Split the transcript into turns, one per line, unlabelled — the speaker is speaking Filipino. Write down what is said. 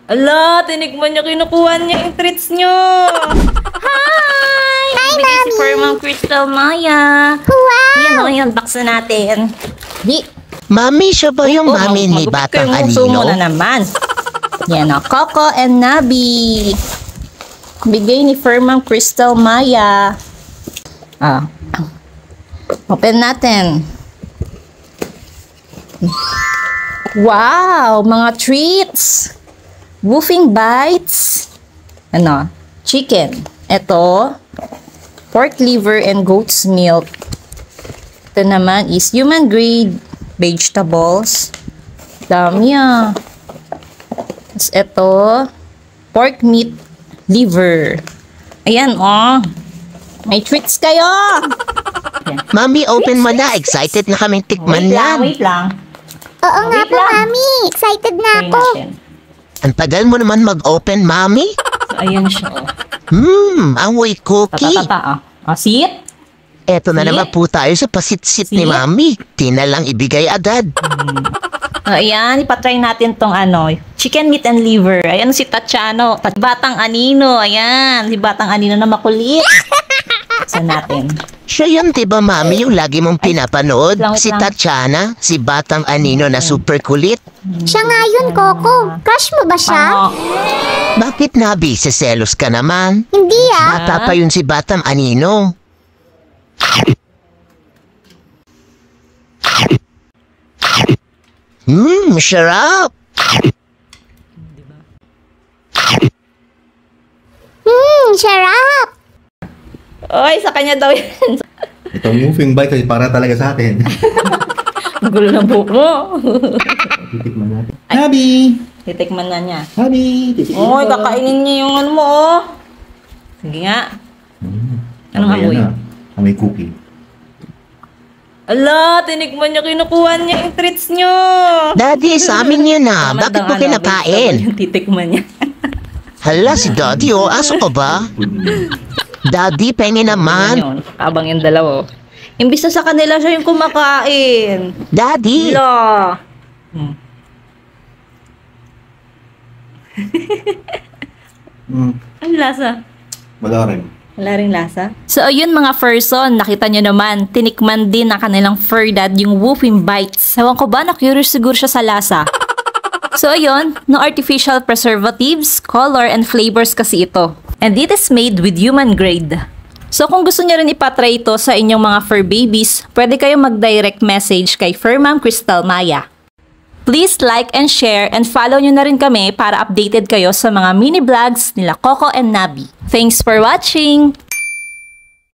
Ala, tinikman niya, kinukuha niya yung treats niyo. Hi!
Hi,
Bigay si
Mami!
Firmang Crystal Maya.
Wow!
Yan o, yung box na natin. Di.
Mami, siya ba yung mami ni
magupit
Batang
kayo, nguso mo
Anino?
na naman. Yan o, Coco and Nabi. Bigay ni Firmang Crystal Maya. Ah. Open natin. Wow! Mga treats! Woofing bites. Ano? Chicken. Ito. Pork liver and goat's milk. Ito naman is human grade vegetables. Dami ah. Tapos ito. Pork meat liver. Ayan oh. May treats kayo!
Mami, open mo na. Excited na kaming tikman yan.
Wait lang.
Oo nga
Wait
po,
lang.
Mami. Excited na
Try
ako.
natin.
Ang tagal mo naman mag-open, Mami.
So, ayan siya oh.
Amoy cookie.
Tatata oh. Sit.
Eto na
See?
naman po tayo sa pasit-sit ni
See?
Mami. Tinalang ibigay agad.
Ayan, ipatry natin tong ano, chicken meat and liver. Ayan si Tatiano, Batang Anino. Ayan, si Batang Anino na makulit. Saan natin?
Siya yun, diba, Mami, yung lagi mong pinapanood?
wait
Si
lang.
Tatiana, si Batang Anino na super kulit.
Siya nga yun, Coco. Crush mo ba siya?
Ano?
Bakit, Nabi? Seselos ka naman?
Hindi ah.
Bata pa yun si Batang Anino. Sarap!
Sarap.
Oy, sa kanya daw yan.
Itong moving bike kasi para talaga sa atin.
Ang gulo ng buhok mo.
Titikman natin. Habi!
Titikman na niya.
Habi! Titikman
Oy,
na.
kakainin niya yung ano mo, oh. Sige nga. Anong amoy?
Amoy cookie.
Ala, tinikman niya, kinukuha niya yung treats niyo.
Daddy, sa amin yun na. Bakit mo kinakain?
Yung titikman niya.
Hala, si Daddy, oh. Aso ka ba? Daddy, pengi naman.
Yun, kabang yung dalawa. Imbis na sa kanila siya yung kumakain.
Daddy!
Ala. Ang lasa.
Wala rin.
Wala ring lasa. So, ayun mga furson, nakita nyo naman, tinikman din ng kanilang fur dad yung Woofing Bites. Ewan ko ba, na-curious siguro siya sa lasa. So, ayun, no artificial preservatives, color, and flavors kasi ito. And it is made with human grade. So, kung gusto nyo rin ipatry ito sa inyong mga fur babies, pwede kayong mag-direct message kay Firmam Crystal Maya. Please like and share and follow nyo na rin kami para updated kayo sa mga mini vlogs nila Coco and Nabi. Thanks for watching!